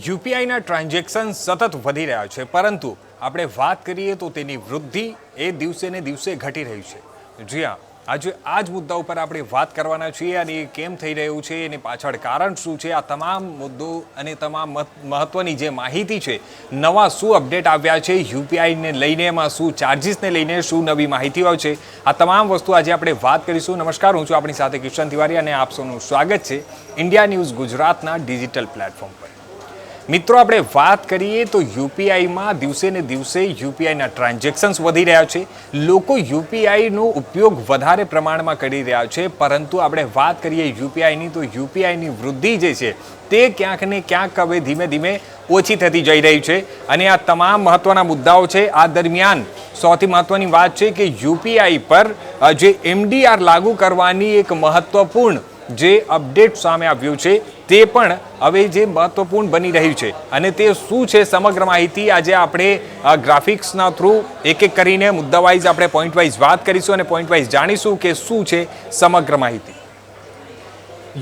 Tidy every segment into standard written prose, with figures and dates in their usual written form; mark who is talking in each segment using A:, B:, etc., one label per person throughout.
A: યુપીઆઈના transaction સતત વધી રહ્યા છે, પરંતુ આપણે વાત કરીએ તો તેની વૃદ્ધિ એ દિવસે ને દિવસે ઘટી રહી છે. જી હા, આજે આ જ મુદ્દા ઉપર આપણે વાત કરવાના છીએ અને એ કેમ થઈ રહ્યું છે, એની પાછળ કારણ શું છે, આ તમામ મુદ્દો અને તમામ મહત્વની જે માહિતી છે, નવા શું અપડેટ આવ્યા છે યુપીઆઈને લઈને, એમાં શું ચાર્જીસને લઈને શું નવી માહિતીઓ છે, આ તમામ વસ્તુ આજે આપણે વાત કરીશું. નમસ્કાર, હું છું આપણી સાથે કિશન તિવારી અને આપ સૌનું સ્વાગત છે ઇન્ડિયા ન્યૂઝ ગુજરાતના ડિજિટલ પ્લેટફોર્મ પર. મિત્રો, આપણે વાત કરીએ તો યુપીઆઈમાં દિવસે ને દિવસે યુપીઆઈના ટ્રાન્ઝેક્શન્સ વધી રહ્યા છે. લોકો યુપીઆઈનો ઉપયોગ વધારે પ્રમાણમાં કરી રહ્યા છે, પરંતુ આપણે વાત કરીએ યુપીઆઈની તો યુપીઆઈની વૃદ્ધિ જે છે તે ક્યાંક ને ક્યાંક હવે ધીમે ધીમે ઓછી થતી જઈ રહી છે અને આ તમામ મહત્વના મુદ્દાઓ છે. આ દરમિયાન સૌથી મહત્વની વાત છે કે યુપીઆઈ પર જે એમડીઆર લાગુ કરવાની એક મહત્વપૂર્ણ જે અપડેટ સામે આવ્યું છે તે પણ હવે જે મહત્વપૂર્ણ બની રહ્યું છે અને તે શું છે સમગ્ર માહિતી આજે આપણે ગ્રાફિક્સના થ્રુ એક એક કરીને મુદ્દા વાઇઝ આપણે પોઈન્ટ વાઇઝ વાત કરીશું અને પોઈન્ટ વાઇઝ જાણીશું કે શું છે સમગ્ર માહિતી.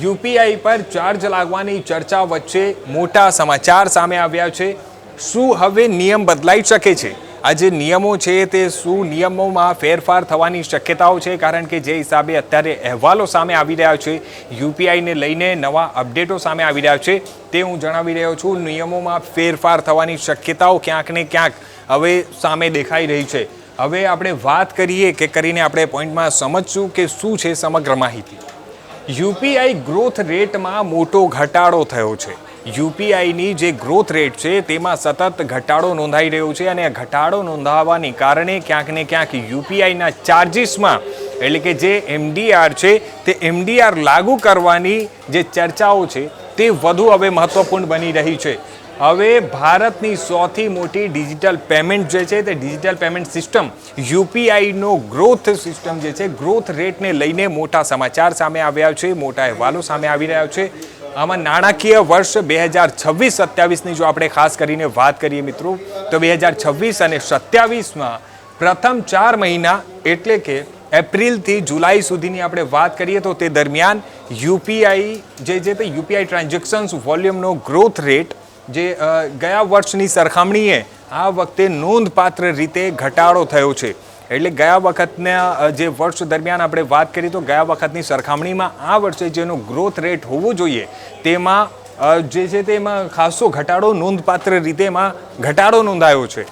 A: યુપીઆઈ પર ચાર્જ લાગવાની ચર્ચા વચ્ચે મોટા સમાચાર સામે આવ્યા છે. શું હવે નિયમ બદલાઈ શકે છે? આ જે નિયમો છે તે શું નિયમોમાં ફેરફાર થવાની શક્યતાઓ છે? કારણ કે જે હિસાબે અત્યારે અહેવાલો સામે આવી રહ્યા છે, યુપીઆઈને લઈને નવા અપડેટો સામે આવી રહ્યા છે, તે હું જણાવી રહ્યો છું. નિયમોમાં ફેરફાર થવાની શક્યતાઓ ક્યાંક ને ક્યાંક હવે સામે દેખાઈ રહી છે. હવે આપણે વાત કરીએ કે કરીને આપણે પોઈન્ટમાં સમજશું કે શું છે સમગ્ર માહિતી. યુપીઆઈ ગ્રોથ રેટમાં મોટો ઘટાડો થયો છે. યુપીઆઈની જે ગ્રોથ રેટ છે તેમાં સતત ઘટાડો નોંધાઈ રહ્યો છે અને ઘટાડો નોંધાવવાની કારણે ક્યાંક ને ક્યાંક યુપીઆઈના ચાર્જીસમાં એટલે કે જે એમડીઆર છે તે એમડીઆર લાગુ કરવાની જે ચર્ચાઓ છે તે વધુ હવે મહત્વપૂર્ણ બની રહી છે. હવે ભારતની સૌથી મોટી ડિજિટલ પેમેન્ટ જે છે તે ડિજિટલ પેમેન્ટ સિસ્ટમ યુપીઆઈનો ગ્રોથ સિસ્ટમ જે છે, ગ્રોથ રેટને લઈને મોટા સમાચાર સામે આવ્યા છે, મોટા અહેવાલો સામે આવી રહ્યા છે. આમાં નાણાકીય વર્ષ 2026-27ની જો આપણે ખાસ કરીને વાત કરીએ મિત્રો, તો 2026 અને 27માં પ્રથમ 4 મહિના એટલે કે એપ્રિલથી જુલાઈ સુધીની આપણે વાત કરીએ તો તે દરમિયાન યુપીઆઈ જે છે તે યુપીઆઈ ટ્રાન્ઝેક્શન્સ વોલ્યુમનો ગ્રોથ રેટ જે ગયા વર્ષની સરખામણીએ આ વખતે નોંધપાત્ર રીતે ઘટાડો થયો છે. એટલે ગયા વખતના જે વર્ષ દરમિયાન આપણે વાત કરીએ તો ગયા વખતની સરખામણીમાં આ વર્ષે જેનો ગ્રોથ રેટ હોવો જોઈએ તેમાં જે છે તેમાં ખાસો ઘટાડો નોંધપાત્ર રીતે એમાં ઘટાડો નોંધાયો છે.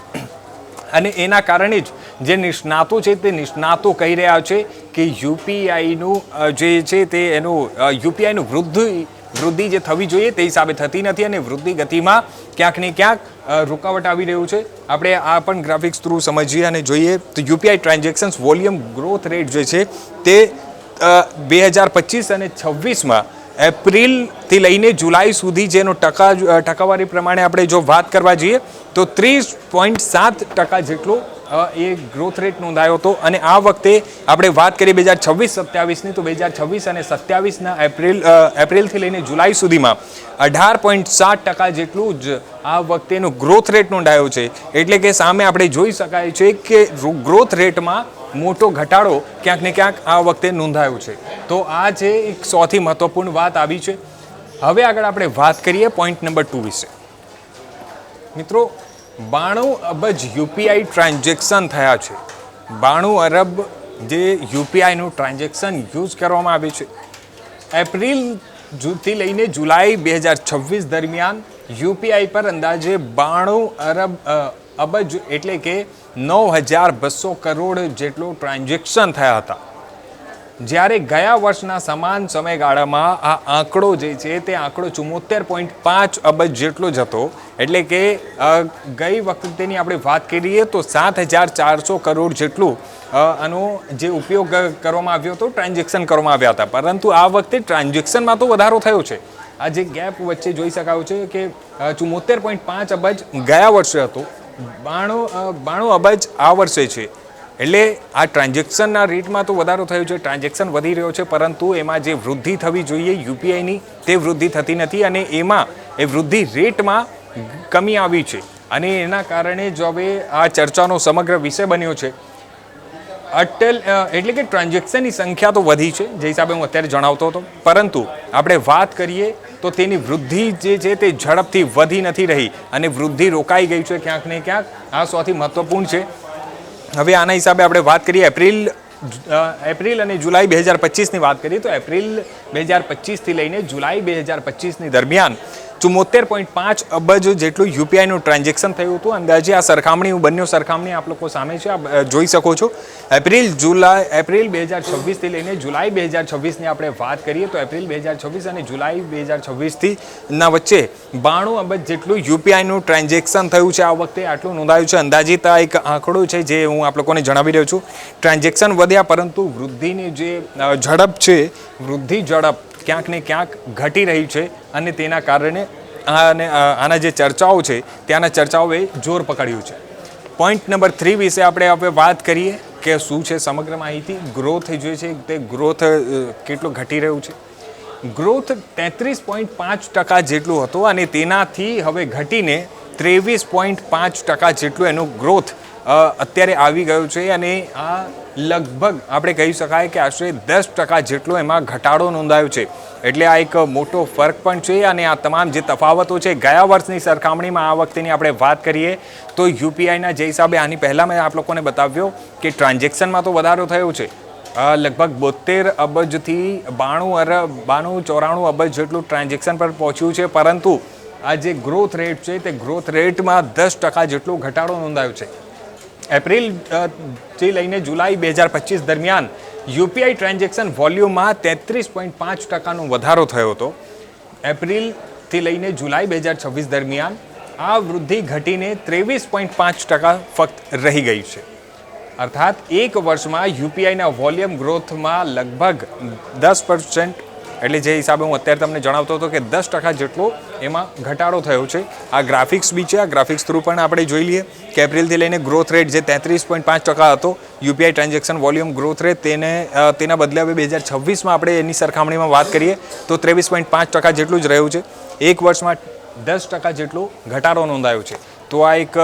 A: અને એના કારણે જ જે નિષ્ણાતો છે તે નિષ્ણાતો કહી રહ્યા છે કે યુપીઆઈનું જે છે તે એનું યુપીઆઈનું વૃદ્ધિ જે થવી જોઈએ તે હિસાબે થતી નથી અને વૃદ્ધિ ગતિમાં ક્યાંક ને ક્યાંક રૂકાવટ આવી રહ્યું છે. આપણે આ પણ ગ્રાફિક્સ થ્રુ સમજીએ અને જોઈએ તો UPI transactions volume growth rate જે છે તે 2025 અને 26માં એપ્રિલથી લઈને જુલાઈ સુધી જેનો ટકાવારી પ્રમાણે આપણે જો વાત કરવા જઈએ તો 30.7% જેટલો એ ગ્રોથ રેટ નોંધાયો હતો. અને આ વખતે આપણે વાત કરીએ 2026-27ની તો 2026 અને 27ના એપ્રિલથી લઈને જુલાઈ સુધીમાં 18.7% જેટલું જ આ વખતેનો ગ્રોથ રેટ નોંધાયો છે. એટલે કે સામે આપણે જોઈ શકાય છે કે ગ્રોથ રેટમાં મોટો ઘટાડો ક્યાંક ને ક્યાંક આ વખતે નોંધાયો છે. તો આ છે એક સૌથી મહત્વપૂર્ણ વાત આવી છે. હવે આગળ આપણે વાત કરીએ પોઈન્ટ નંબર 2 વિશે. મિત્રો, 92 અબજ યુપીઆઈ ટ્રાન્ઝેક્શન થયા છે. 92 અરબ જે યુપીઆઈનું ટ્રાન્ઝેક્શન યુઝ કરવામાં આવે છે. એપ્રિલથી લઈને જુલાઈ 2026 દરમિયાન યુપીઆઈ પર અંદાજે 92 અબજ એટલે કે 9,200 કરોડ જેટલો ટ્રાન્ઝેક્શન થયા હતા. જ્યારે ગયા વર્ષના સમાન સમયગાળામાં આ આંકડો જે છે તે આંકડો 74.5 અબજ જેટલો જ હતો. એટલે કે ગઈ વખતેની આપણે વાત કરીએ તો 7,400 કરોડ જેટલું આનો જે ઉપયોગ કરવામાં આવ્યો હતો, ટ્રાન્ઝેક્શન કરવામાં આવ્યા હતા. પરંતુ આ વખતે ટ્રાન્ઝેક્શનમાં તો વધારો થયો છે. આ જે ગેપ વચ્ચે જોઈ શકાયું છે કે 74.5 અબજ ગયા વર્ષે હતો, 92 અબજ આ વર્ષે છે. એટલે આ ટ્રાન્ઝેક્શનના રેટમાં તો વધારો થયો છે, ટ્રાન્ઝેક્શન વધી રહ્યો છે, પરંતુ એમાં જે વૃદ્ધિ થવી જોઈએ યુપીઆઈની તે વૃદ્ધિ થતી નથી અને એમાં એ વૃદ્ધિ રેટમાં કમી આવી છે. અને એના કારણે જ હવે આ ચર્ચાનો સમગ્ર વિષય બન્યો છે. અટલ એટલે કે ટ્રાન્ઝેક્શનની સંખ્યા તો વધી છે, જે હિસાબે હું અત્યારે જણાવતો હતો, પરંતુ આપણે વાત કરીએ તો તેની વૃદ્ધિ જે છે તે ઝડપથી વધી નથી રહી અને વૃદ્ધિ રોકાઈ ગઈ છે ક્યાંક ને ક્યાંક. આ સૌથી મહત્વપૂર્ણ છે. હવે આના હિસાબે આપણે વાત કરીએ એપ્રિલ અને જુલાઈ 2025ની વાત કરીએ તો એપ્રિલ 2025થી લઈને જુલાઈ 2025ની દરમિયાન 74.5 અબજ જેટલું યુપીઆઈનું ટ્રાન્ઝેક્શન થયું હતું. અંદાજે આ સરખામણી, બંને સરખામણી આપ લોકો સામે છે, આપ જોઈ શકો છો. એપ્રિલ 2026થી લઈને જુલાઈ 2026ની આપણે વાત કરીએ તો એપ્રિલ 2026 અને જુલાઈ 2026થી ના વચ્ચે 92 અબજ જેટલું યુપીઆઈનું ટ્રાન્ઝેક્શન થયું છે. આ વખતે આટલું નોંધાયું છે. અંદાજિત આ એક આંકડો છે જે હું આપ લોકોને જણાવી રહ્યો છું. ટ્રાન્ઝેક્શન વધ્યા પરંતુ વૃદ્ધિની જે ઝડપ છે, વૃદ્ધિ ઝડપ ક્યાંક ને ક્યાંક ઘટી રહી છે અને તેના કારણે આના જે ચર્ચાઓ છે ત્યાંના ચર્ચાઓએ જોર પકડ્યું છે. પોઈન્ટ નંબર 3 વિશે આપણે હવે વાત કરીએ કે શું છે સમગ્ર માહિતી. ગ્રોથ જે છે તે ગ્રોથ કેટલું ઘટી રહ્યું છે. ગ્રોથ 33.5% જેટલું હતો અને તેનાથી હવે ઘટીને 23.5% જેટલું એનું ગ્રોથ અત્યારે આવી ગયું છે અને આ લગભગ આપણે કહી શકાય કે આશરે 10% જેટલો એમાં ઘટાડો નોંધાયો છે. એટલે આ એક મોટો ફરક પણ છે અને આ તમામ જે તફાવતો છે ગયા વર્ષની સરખામણીમાં આ વખતેની આપણે વાત કરીએ તો યુપીઆઈના જે હિસાબે આની પહેલાં મેં આપ લોકોને બતાવ્યો કે ટ્રાન્ઝેક્શનમાં તો વધારો થયો છે, લગભગ 72 અબજથી 92-94 અબજ જેટલું ટ્રાન્ઝેક્શન પર પહોંચ્યું છે, પરંતુ આ જે ગ્રોથ રેટ છે તે ગ્રોથ રેટમાં 10% જેટલો ઘટાડો નોંધાયો છે. એપ્રિલથી લઈને જુલાઈ 2025 દરમિયાન યુપીઆઈ ટ્રાન્ઝેક્શન વોલ્યુમમાં 33.5%નો વધારો થયો હતો. એપ્રિલથી લઈને જુલાઈ 2026 દરમિયાન આ વૃદ્ધિ ઘટીને 23.5% ફક્ત રહી ગઈ છે. અર્થાત એક વર્ષમાં યુપીઆઈના વોલ્યુમ ગ્રોથમાં લગભગ 10%, એટલે જે હિસાબે હું અત્યારે તમને જણાવતો હતો કે 10% જેટલો એમાં ઘટાડો થયો છે. આ ગ્રાફિક્સ બી છે, આ ગ્રાફિક્સ થ્રુ પણ આપણે જોઈ લઈએ કે એપ્રિલથી લઈને ગ્રોથ રેટ જે 33.5% હતો UPI transaction volume growth rate, તેના બદલે હવે 2026માં આપણે એની સરખામણીમાં વાત કરીએ તો 23.5% જેટલું જ રહ્યું છે. એક વર્ષમાં 10% જેટલો ઘટાડો નોંધાયો છે. તો આ એક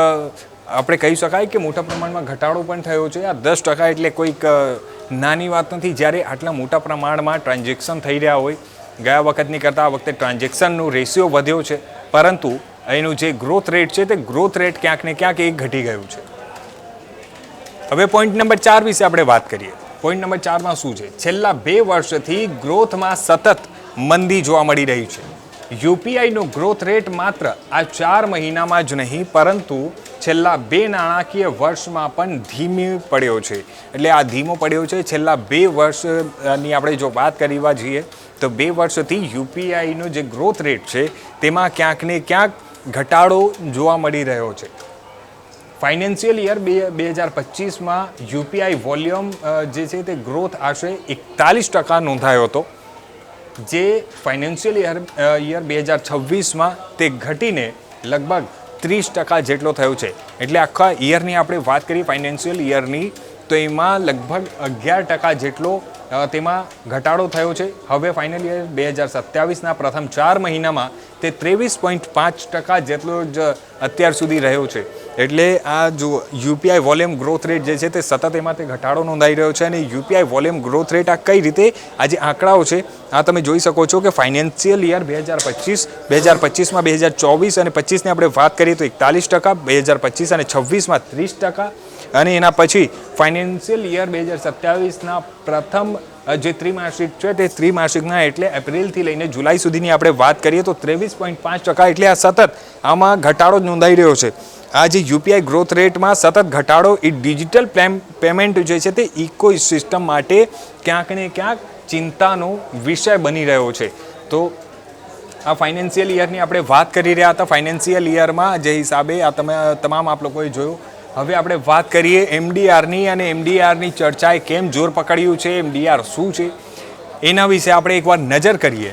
A: આપણે કહી શકાય કે મોટા પ્રમાણમાં ઘટાડો પણ થયો છે. આ 10% એટલે કોઈક નાની વાત નથી. જ્યારે આટલા મોટા પ્રમાણમાં ટ્રાન્ઝેક્શન થઈ રહ્યા હોય, ગયા વખતની કરતાં આ વખતે ટ્રાન્ઝેક્શનનો રેશિયો વધ્યો છે, પરંતુ એનું જે ગ્રોથ રેટ છે તે ગ્રોથ રેટ ક્યાંક ને ક્યાંક એ ઘટી ગયું છે. હવે પોઈન્ટ નંબર 4 વિશે આપણે વાત કરીએ. પોઈન્ટ નંબર 4માં શું છે? છેલ્લા 2 વર્ષથી ગ્રોથમાં સતત મંદી જોવા મળી રહી છે. યુપીઆઈનો ગ્રોથ રેટ માત્ર આ 4 મહિનામાં જ નહીં પરંતુ છેલ્લા 2 નાણાકીય વર્ષમાં પણ ધીમી પડ્યો છે. એટલે આ ધીમો પડ્યો છે. છેલ્લા 2 વર્ષની આપણે જો વાત કરવા જઈએ તો 2 વર્ષથી યુપીઆઈનો જે ગ્રોથ રેટ છે તેમાં ક્યાંક ને ક્યાંક ઘટાડો જોવા મળી રહ્યો છે. ફાઇનાન્શિયલ યર 2025માં યુપીઆઈ વોલ્યુમ જે છે તે ગ્રોથ આશરે 41% નોંધાયો હતો, જે ફાઇનાન્શિયલ યર 2026માં તે ઘટીને લગભગ 30% જેટલો થયો છે. એટલે આખા યરની આપણે વાત કરીએ ફાઇનાન્શિયલ યરની તો એમાં લગભગ 11% જેટલો તેમાં ઘટાડો થયો છે. હવે ફાઇનલ યર 2027ના પ્રથમ 4 મહિનામાં તે 23.5% જેટલો જ અત્યાર સુધી રહ્યો છે. એટલે આ જો યુપીઆઈ વોલ્યુમ ગ્રોથ રેટ જે છે તે સતત એમાં તે ઘટાડો નોંધાઈ રહ્યો છે. અને યુપીઆઈ વોલ્યુમ ગ્રોથ રેટ આ કઈ રીતે, આ જે આંકડાઓ છે આ તમે જોઈ શકો છો કે ફાઇનાન્શિયલ યર 2025માં 2024 અને 25ની આપણે વાત કરીએ તો 41%, 2025 અને 26માં 30%, અને એના પછી ફાઇનાન્શિયલ યર 2027ના પ્રથમ જે ત્રિમાસિક છે તે ત્રિમાસિકના એટલે એપ્રિલથી લઈને જુલાઈ સુધીની આપણે વાત કરીએ તો 23.5%. એટલે આ સતત આમાં ઘટાડો જ નોંધાઈ રહ્યો છે. આ જે યુપીઆઈ ગ્રોથ રેટમાં સતત ઘટાડો એ ડિજિટલ પેમેન્ટ જે છે તે ઇકોસિસ્ટમ માટે ક્યાંક ને ક્યાંક ચિંતાનો વિષય બની રહ્યો છે. તો આ ફાઇનાન્શિયલ યરની આપણે વાત કરી રહ્યા હતા. ફાઇનાન્શિયલ યરમાં જે હિસાબે આ તમામ આપ લોકોએ જોયું. હવે આપણે વાત કરીએ એમડીઆરની, અને એમડીઆરની ચર્ચાએ કેમ જોર પકડ્યું છે, એમડીઆર શું છે એના વિશે આપણે એકવાર નજર કરીએ.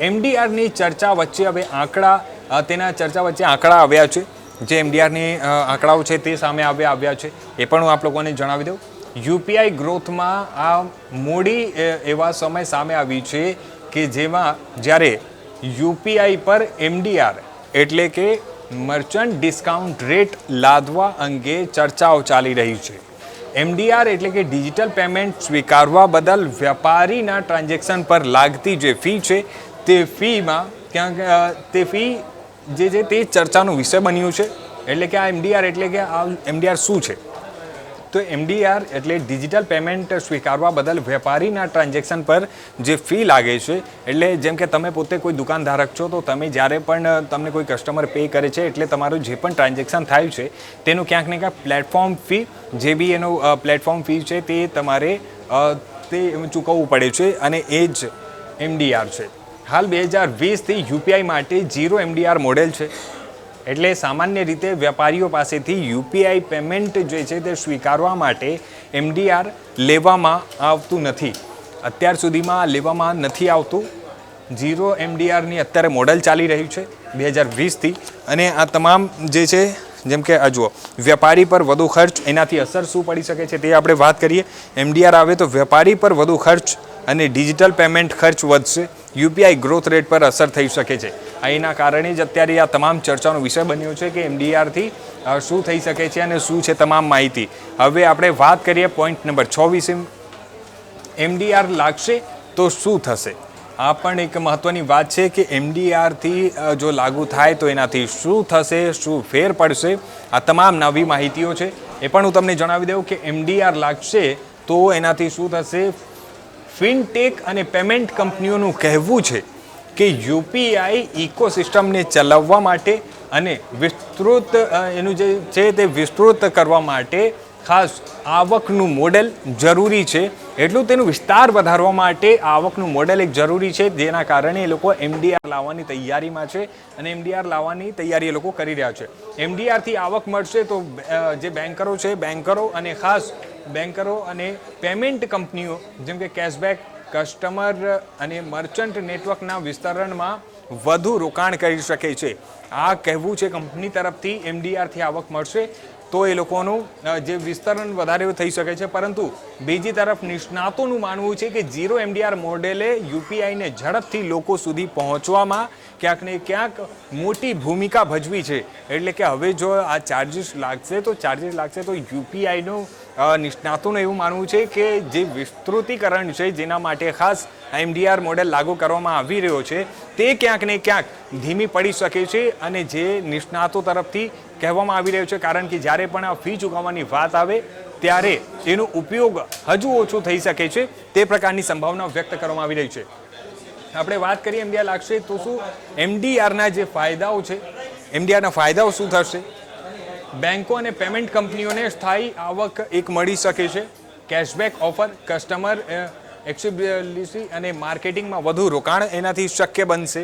A: એમડીઆરની ચર્ચા વચ્ચે હવે આંકડા આવ્યા છે. જે એમડીઆરની આંકડાઓ છે તે સામે આવ્યા છે એ પણ હું આપ લોકોને જણાવી દઉં. યુપીઆઈ ગ્રોથમાં આ મોડી એવા સમય સામે આવી છે કે જેમાં જ્યારે યુપીઆઈ પર એમડીઆર એટલે કે મર્ચન્ટ ડિસ્કાઉન્ટ રેટ લાદવા અંગે ચર્ચાઓ ચાલી રહી છે. MDR એટલે કે ડિજિટલ પેમેન્ટ સ્વીકારવા બદલ વેપારીના ટ્રાન્ઝેક્શન પર લાગતી જે ફી છે તે ફીમાં ક્યાંક તે ફી જે છે તે ચર્ચાનો વિષય બન્યું છે. એટલે કે આ MDR એટલે કે આ MDR શું છે? તો MDR એટલે ડિજિટલ પેમેન્ટ સ્વીકારવા બદલ વેપારીના ટ્રાન્ઝેક્શન પર જે ફી લાગે છે. એટલે જેમ કે તમે પોતે કોઈ દુકાનધારક છો તો તમે જ્યારે પણ તમને કોઈ કસ્ટમર પે કરે છે એટલે તમારું જે પણ ટ્રાન્ઝેક્શન થાય છે તેનું ક્યાંક ને ક્યાંક પ્લેટફોર્મ ફી જે બી એનું પ્લેટફોર્મ ફી છે તે તમારે તે ચૂકવવું પડે છે અને એ જ MDR છે. હાલ 2020થી UPI માટે 0 MDR મોડેલ છે. એટલે સામાન્ય રીતે વેપારીઓ પાસેથી UPI પેમેન્ટ જે છે તે સ્વીકારવા માટે MDR લેવામાં આવતું નથી. અત્યાર સુધીમાં લેવામાં નથી આવતું. 0 MDRની અત્યારે મોડલ ચાલી રહ્યું છે 2020થી. અને આ તમામ જે છે જેમ કે આ જુઓ વેપારી પર વધુ ખર્ચ એનાથી અસર શું પડી શકે છે તે આપણે વાત કરીએ. MDR આવે તો વેપારી પર વધુ ખર્ચ અને ડિજિટલ પેમેન્ટ ખર્ચ વધશે. UPI ગ્રોથ રેટ પર અસર થઈ શકે છે. એના કારણે જ અત્યારે આ તમામ ચર્ચાનો વિષય બન્યો છે કે MDRથી શું થઈ શકે છે અને શું છે તમામ માહિતી. હવે આપણે વાત કરીએ પોઈન્ટ નંબર 6 વિશે. MDR લાગશે તો શું થશે? આ પણ એક મહત્વની વાત છે કે MDRથી જો લાગુ થાય તો એનાથી શું થશે, શું ફેર પડશે, આ તમામ નવી માહિતીઓ છે. એ પણ હું તમને જણાવી દઉં કે MDR લાગશે તો એનાથી શું થશે. ફિનટેક અને પેમેન્ટ કંપનીઓનું કહેવું છે કે UPI ઇકોસિસ્ટમને ચલાવવા માટે અને વિસ્તૃત એનું જે છે તે વિસ્તૃત કરવા માટે ખાસ આવકનું મોડેલ જરૂરી છે. એટલું તેનું વિસ્તાર વધારવા માટે આવકનું મોડેલ એક જરૂરી છે, જેના કારણે એ લોકો MDR લાવવાની તૈયારીમાં છે અને MDR લાવવાની તૈયારી એ લોકો કરી રહ્યા છે. MDRથી આવક મળશે તો જે બેન્કરો છે, બેન્કરો અને ખાસ બેન્કરો અને પેમેન્ટ કંપનીઓ જેમ કે કેશબેક, કસ્ટમર અને મર્ચન્ટ નેટવર્કના વિસ્તરણમાં વધુ રોકાણ કરી શકે છે. આ કહેવું છે કંપની તરફથી. MDRથી આવક મળશે તો એ લોકોનું જે વિસ્તરણ વધારે થઈ શકે છે. પરંતુ બીજી તરફ નિષ્ણાતોનું માનવું છે કે 0 MDR મોડેલે UPIને ઝડપથી લોકો સુધી પહોંચવામાં ક્યાંક ને ક્યાંક મોટી ભૂમિકા ભજવી છે. એટલે કે હવે જો આ ચાર્જીસ લાગશે તો UPIનું નિષ્ણાતોનું એવું માનવું છે કે જે વિસ્તૃતિકરણ છે જેના માટે ખાસ MDR મોડેલ લાગુ કરવામાં આવી રહ્યો છે તે ક્યાંક ને ક્યાંક ધીમી પડી શકે છે. અને જે નિષ્ણાતો તરફથી કહેવામાં આવી રહ્યો છે કારણ કે જ્યારે પણ આ ફી ચૂકવવાની વાત આવે ત્યારે એનો ઉપયોગ હજુ ઓછું થઈ શકે છે તે પ્રકારની સંભાવના વ્યક્ત કરવામાં આવી રહી છે. આપણે વાત કરીએ MDR લાગશે તો શું MDRના જે ફાયદાઓ છે, MDRના ફાયદાઓ શું થશે? બેન્કો અને પેમેન્ટ કંપનીઓને સ્થાયી આવક એક મળી શકે છે. કેશબેક ઓફર, કસ્ટમર એક્સેસિબિલિટી અને માર્કેટિંગમાં વધુ રોકાણ એનાથી શક્ય બનશે.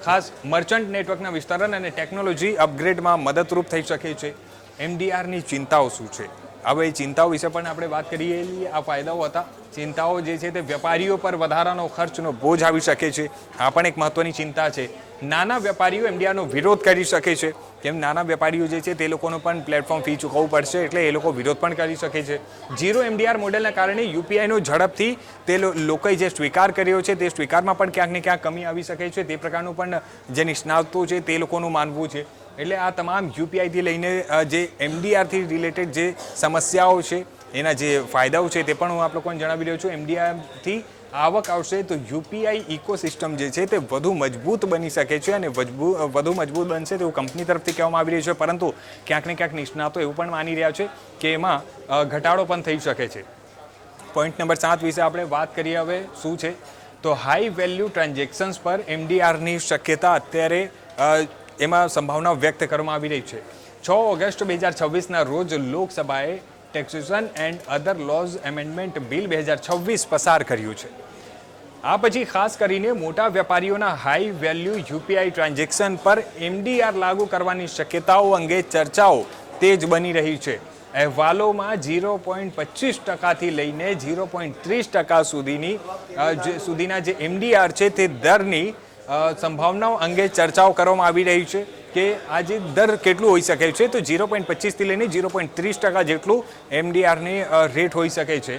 A: ખાસ મર્ચન્ટ નેટવર્કના વિસ્તરણ અને ટેકનોલોજી અપગ્રેડમાં મદદરૂપ થઈ શકે છે. MDRની ચિંતાઓ શું છે? હવે ચિંતાઓ વિશે પણ આપણે વાત કરીએ. આ ફાયદાઓ હતા. ચિંતાઓ જે છે તે વેપારીઓ પર વધારાનો ખર્ચનો બોજ આવી શકે છે. આ પણ એક મહત્વની ચિંતા છે. નાના વેપારીઓ MDRનો વિરોધ કરી શકે છે. કેમ નાના વેપારીઓ જે છે તે લોકોનો પણ પ્લેટફોર્મ ફી ચૂકવવું પડશે એટલે એ લોકો વિરોધ પણ કરી શકે છે. 0 MDR મોડેલના કારણે UPIનો ઝડપથી તે લોકોએ જે સ્વીકાર કર્યો છે તે સ્વીકારમાં પણ ક્યાંક ને ક્યાંક કમી આવી શકે છે. તે પ્રકારનું પણ જે નિષ્ણાતો છે તે લોકોનું માનવું છે. એટલે આ તમામ UPIથી લઈને જે MDRથી રિલેટેડ જે સમસ્યાઓ છે એના જે ફાયદાઓ છે તે પણ હું આપ લોકોને જણાવી રહ્યો છું. MDRથી આવક આવશે તો UPI ઇકોસિસ્ટમ જે છે તે વધુ મજબૂત બની શકે છે અને વધુ મજબૂત બનશે તેવું કંપની તરફથી કહેવામાં આવી રહ્યું છે. પરંતુ ક્યાંક ને ક્યાંક નિષ્ણાતો એવું પણ માની રહ્યા છે કે એમાં ઘટાડો પણ થઈ શકે છે. પોઈન્ટ નંબર 7 વિશે આપણે વાત કરીએ. હવે શું છે તો હાઈ વેલ્યુ ટ્રાન્ઝેક્શન્સ પર MDRની શક્યતા અત્યારે એમાં સંભાવના વ્યક્ત કરવામાં આવી રહી છે. 6 ઓગસ્ટ 2026ના રોજ લોકસભાએ taxation and other lose amendment bill 2026 પસાર કર્યું છે. આ પછી ખાસ કરીને મોટા વેપારીઓના હાઈ વેલ્યુ UPI ટ્રાન્ઝેક્શન પર MDR લાગુ કરવાની શક્યતાઓ અંગે ચર્ચાઓ તેજ બની રહી છે. અહેવાલોમાં 0.25% લઈને 0.30% સુધીના જે MDR છે તે દરની સંભાવનાઓ અંગે ચર્ચાઓ કરવામાં આવી રહી છે કે આ જે દર કેટલું હોઈ શકે છે. તો 0.25થી લઈને 0.30% જેટલું MDRની રેટ હોઈ શકે છે.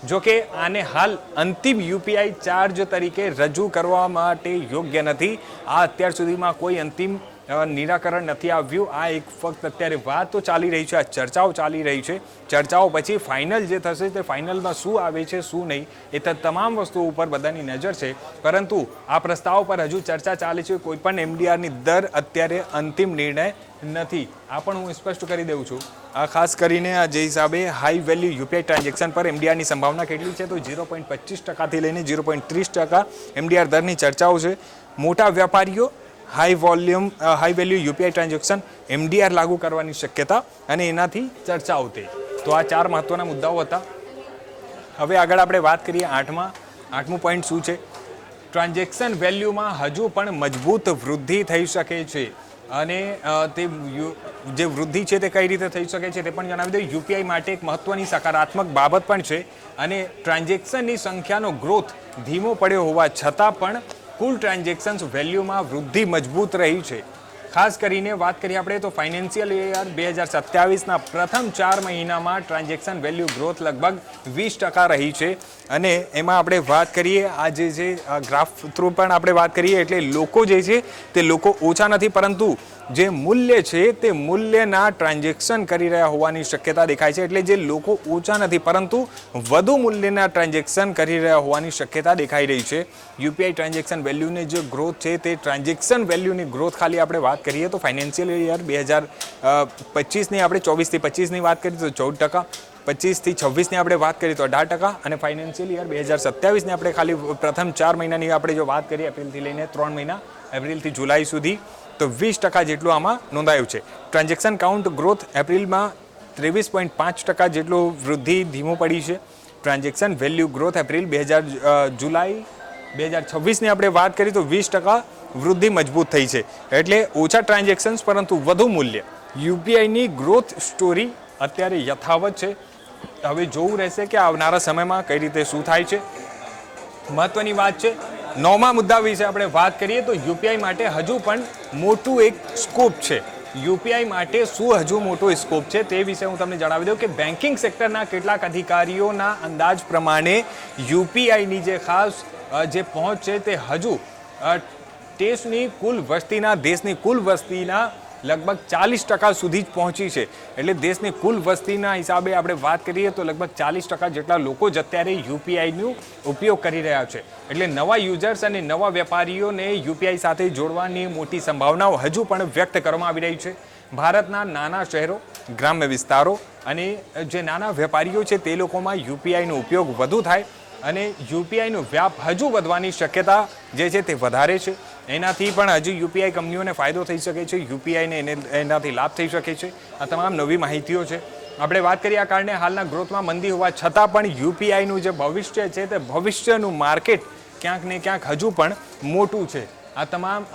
A: જો કે આને હાલ અંતિમ UPI ચાર્જ તરીકે રજૂ કરવા માટે યોગ્ય નથી. આ અત્યાર સુધીમાં કોઈ અંતિમ નિરાકરણ નથી આવ્યું. આ એક ફક્ત અત્યારે વાત તો ચાલી રહી છે, આ ચર્ચાઓ ચાલી રહી છે. ચર્ચાઓ પછી ફાઇનલ જે થશે તે ફાઇનલમાં શું આવે છે શું નહીં એ તમામ વસ્તુઓ ઉપર બધાની નજર છે. પરંતુ આ પ્રસ્તાવ પર હજુ ચર્ચા ચાલે છે. કોઈ પણ એમડીઆરની દર અત્યારે અંતિમ નિર્ણય નથી. આ પણ હું સ્પષ્ટ કરી દઉં છું. આ ખાસ કરીને આ જે હિસાબે હાઈ વેલ્યુ યુપીઆઈ ટ્રાન્ઝેક્શન પર એમડીઆરની સંભાવના કેટલી છે તો 0.25% લઈને 0.30% એમડીઆર દરની ચર્ચાઓ છે. મોટા વેપારીઓ high value UPI transaction MDR લાગુ કરવાની શક્યતા અને એનાથી ચર્ચાઓ થઈ. તો આ 4 મહત્વના મુદ્દાઓ હતા. હવે આગળ આપણે વાત કરીએ 8મું પોઈન્ટ શું છે. ટ્રાન્ઝેક્શન વેલ્યુમાં હજુ પણ મજબૂત વૃદ્ધિ થઈ શકે છે અને તે જે વૃદ્ધિ છે તે કઈ રીતે થઈ શકે છે તે પણ જણાવી દઉં. યુપીઆઈ માટે એક મહત્વની સકારાત્મક બાબત પણ છે અને ટ્રાન્ઝેક્શનની સંખ્યાનો ગ્રોથ ધીમો પડ્યો હોવા છતાં પણ કુલ ટ્રાન્ઝેક્શન્સ વેલ્યુમાં વૃદ્ધિ મજબૂત રહી છે. ખાસ કરીને વાત કરીએ આપણે તો ફાઇનાન્શિયલ યર 2027ના પ્રથમ 4 મહિનામાં ટ્રાન્ઝેક્શન વેલ્યુ ગ્રોથ લગભગ 20% રહી છે અને એમાં આપણે વાત કરીએ આ જે છે ગ્રાફ થ્રુ પણ આપણે વાત કરીએ એટલે લોકો જે છે તે લોકો ઓછા નથી પરંતુ જે મૂલ્ય છે તે મૂલ્યના ટ્રાન્ઝેક્શન કરી રહ્યા હોવાની શક્યતા દેખાય છે. એટલે જે લોકો ઓછા નથી પરંતુ વધુ મૂલ્યના ટ્રાન્ઝેક્શન કરી રહ્યા હોવાની શક્યતા દેખાઈ રહી છે. યુપીઆઈ ટ્રાન્ઝેક્શન વેલ્યુની જે ગ્રોથ છે તે ટ્રાન્ઝેક્શન વેલ્યુની ગ્રોથ ખાલી આપણે વાત કરીએ તો ફાઇનાન્શિયલ યર 2025ની આપણે 24 થી 25ની વાત કરીએ તો 14%, 25 થી 26ની આપણે વાત કરીએ તો 18% અને ફાઇનાન્શિયલ યર 2027ની આપણે ખાલી પ્રથમ 4 મહિનાની આપણે જો વાત કરીએ એપ્રિલથી લઈને 3 મહિના એપ્રિલથી જુલાઈ સુધી તો 20% જેટલું આમાં નોંધાયું છે. ટ્રાન્ઝેક્શન કાઉન્ટ ગ્રોથ એપ્રિલમાં 23.5% જેટલું વૃદ્ધિ ધીમો પડી છે. ટ્રાન્ઝેક્શન વેલ્યુ ગ્રોથ એપ્રિલ જુલાઈ 2026ની આપણે વાત કરીએ તો 20% વૃદ્ધિ મજબૂત થઈ છે. એટલે ઓછા ટ્રાન્ઝેક્શન્સ પરંતુ વધુ મૂલ્ય. યુપીઆઈની ગ્રોથ સ્ટોરી અત્યારે યથાવત છે. હવે જોવું રહેશે કે આવનારા સમયમાં કઈ રીતે શું થાય છે. મહત્વની વાત છે 9મા મુદ્દા વિશે આપણે વાત કરીએ તો યુપીઆઈ માટે હજુ પણ મોટું એક સ્કોપ છે. યુપીઆઈ માટે શું હજુ મોટો સ્કોપ છે તે વિશે હું તમને જણાવી દઉં કે બેન્કિંગ સેક્ટરના કેટલાક અધિકારીઓના અંદાજ પ્રમાણે યુપીઆઈની જે ખાસ જે પહોંચ છે તે હજુ દેશની કુલ વસ્તીના લગભગ 40% સુધી જ પહોંચી છે. એટલે દેશની કુલ વસ્તીના હિસાબે આપણે વાત કરીએ તો લગભગ 40% જેટલા લોકો જ અત્યારે યુપીઆઈનો ઉપયોગ કરી રહ્યા છે. એટલે નવા યુઝર્સ અને નવા વેપારીઓને યુપીઆઈ સાથે જોડવાની મોટી સંભાવનાઓ હજુ પણ વ્યક્ત કરવામાં આવી રહી છે. ભારતના નાના શહેરો, ગ્રામ્ય વિસ્તારો અને જે નાના વેપારીઓ છે તે લોકોમાં યુપીઆઈનો ઉપયોગ વધુ થાય અને યુપીઆઈનો વ્યાપ હજુ વધવાની શક્યતા જે છે તે વધારે છે. એનાથી પણ હજુ યુપીઆઈ કંપનીઓને ફાયદો થઈ શકે છે. યુપીઆઈને એનાથી લાભ થઈ શકે છે. આ તમામ નવી માહિતીઓ છે. આપણે વાત કરીએ આ કારણે હાલના ગ્રોથમાં મંદી હોવા છતાં પણ યુપીઆઈનું જે ભવિષ્ય છે તે ભવિષ્યનું માર્કેટ ક્યાંક ને ક્યાંક હજુ પણ મોટું છે. આ તમામ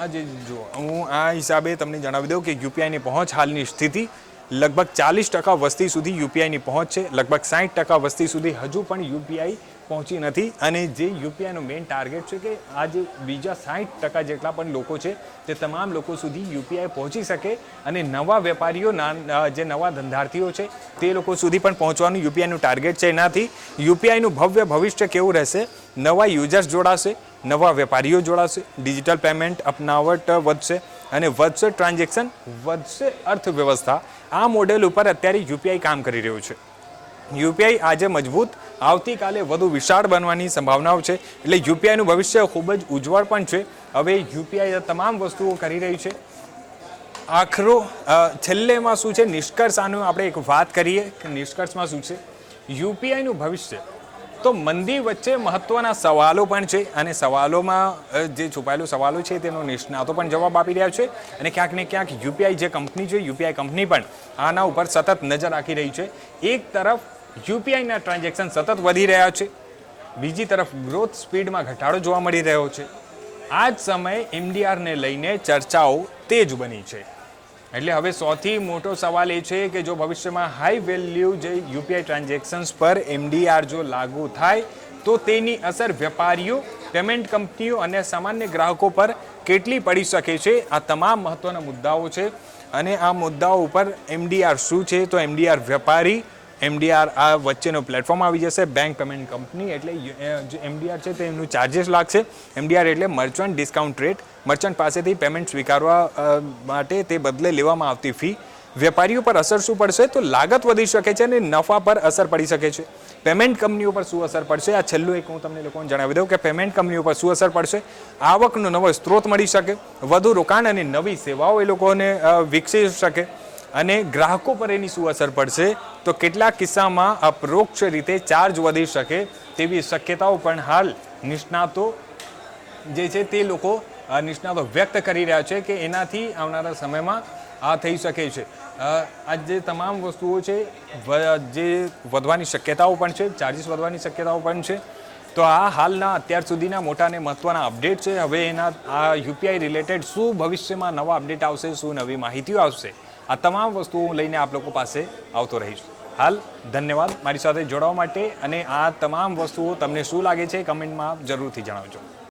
A: જો હું આ હિસાબે તમને જણાવી દઉં કે યુપીઆઈની પહોંચ હાલની સ્થિતિ લગભગ 40% વસ્તી સુધી યુપીઆઈની પહોંચ છે. લગભગ 60% વસ્તી સુધી હજુ પણ યુપીઆઈ પહોંચી નથી અને જે યુપીઆઈનો મેઇન ટાર્ગેટ છે કે આ જે બીજા 60% જેટલા પણ લોકો છે તે તમામ લોકો સુધી યુપીઆઈ પહોંચી શકે અને નવા વેપારીઓ જે નવા ધંધાર્થીઓ છે તે લોકો સુધી પણ પહોંચવાનું યુપીઆઈનું ટાર્ગેટ છે. એનાથી યુપીઆઈનું ભવ્ય ભવિષ્ય કેવું રહેશે. નવા યુઝર્સ જોડાશે, નવા વેપારીઓ જોડાશે, ડિજિટલ પેમેન્ટ અપનાવટ વધશે અને વધશે ટ્રાન્ઝેક્શન, વધશે અર્થવ્યવસ્થા. આ મોડેલ ઉપર અત્યારે યુપીઆઈ કામ કરી રહ્યું છે. યુપીઆઈ આજે મજબૂત, આવતીકાલે વધુ વિશાળ બનવાની સંભાવનાઓ છે. એટલે યુપીઆઈનું ભવિષ્ય ખૂબ જ ઉજ્જવળ પણ છે. હવે યુપીઆઈ તમામ વસ્તુઓ કરી રહી છે. છેલ્લેમાં શું છે નિષ્કર્ષ આનું આપણે એક વાત કરીએ કે નિષ્કર્ષમાં શું છે યુપીઆઈનું ભવિષ્ય. તો મંદી વચ્ચે મહત્વના સવાલો પણ છે અને સવાલોમાં જે છુપાયેલો સવાલો છે તેનો નિષ્ણાતો પણ જવાબ આપી રહ્યા છે અને ક્યાંક ને ક્યાંક યુપીઆઈ જે કંપની છે યુપીઆઈ કંપની પણ આના ઉપર સતત નજર રાખી રહી છે. એક તરફ યુપીઆઈના ટ્રાન્ઝેક્શન સતત વધી રહ્યા છે, બીજી તરફ ગ્રોથ સ્પીડમાં ઘટાડો જોવા મળી રહ્યો છે. આ જ સમયે એમડીઆરને લઈને ચર્ચાઓ તેજ બની છે. એટલે હવે સૌથી મોટો સવાલ એ છે કે જો ભવિષ્યમાં હાઈ વેલ્યુ જે યુપીઆઈ ટ્રાન્ઝેક્શન્સ પર એમડીઆર જો લાગુ થાય તો તેની અસર વેપારીઓ, પેમેન્ટ કંપનીઓ અને સામાન્ય ગ્રાહકો પર કેટલી પડી શકે છે. આ તમામ મહત્વના મુદ્દાઓ છે અને આ મુદ્દાઓ ઉપર એમડીઆર શું છે તો એમડીઆર વેપારી, MDR આ વચ્ચેનો પ્લેટફોર્મ આવી જશે, બેંક પેમેન્ટ કંપની. એટલે જે MDR છે તેનું ચાર્જિસ લાગશે. MDR એટલે મર્ચન્ટ ડિસ્કાઉન્ટ રેટ. મર્ચન્ટ પાસેથી પેમેન્ટ સ્વીકારવા માટે તે બદલે લેવામાં આવતી ફી. વેપારીઓ પર અસર શું પડશે? તો લાગત વધી શકે છે અને નફા પર અસર પડી શકે છે. પેમેન્ટ કંપનીઓ પર શું અસર પડશે? આ છેલ્લું એક હું તમને લોકોને જણાવી દઉં કે પેમેન્ટ કંપનીઓ પર શું અસર પડશે. આવકનો નવો સ્ત્રોત મળી શકે, વધુ રોકાણ અને નવી સેવાઓ એ લોકોને વિકસી શકે. અને ગ્રાહકો પર એની શું અસર પડશે? તો કેટલાક કિસ્સામાં અપરોક્ષ રીતે ચાર્જ વધી શકે તેવી શક્યતાઓ પણ હાલ નિષ્ણાતો જે છે તે લોકો નિષ્ણાતો વ્યક્ત કરી રહ્યા છે કે એનાથી આવનારા સમયમાં આ થઈ શકે છે. આ જે તમામ વસ્તુઓ છે જે વધવાની શક્યતાઓ પણ છે, ચાર્જિસ વધવાની શક્યતાઓ પણ છે. તો આ હાલના અત્યાર સુધીના મોટા અને મહત્ત્વના અપડેટ છે. હવે એના આ યુપીઆઈ રિલેટેડ શું ભવિષ્યમાં નવા અપડેટ આવશે, શું નવી માહિતીઓ આવશે, આ તમામ વસ્તુઓ લઈને આપ લોકો પાસે આવતો રહીશ. હાલ ધન્યવાદ મારી સાથે જોડાવા માટે. અને આ તમામ વસ્તુઓ તમને શું લાગે છે કમેન્ટમાં જરૂરથી જણાવજો.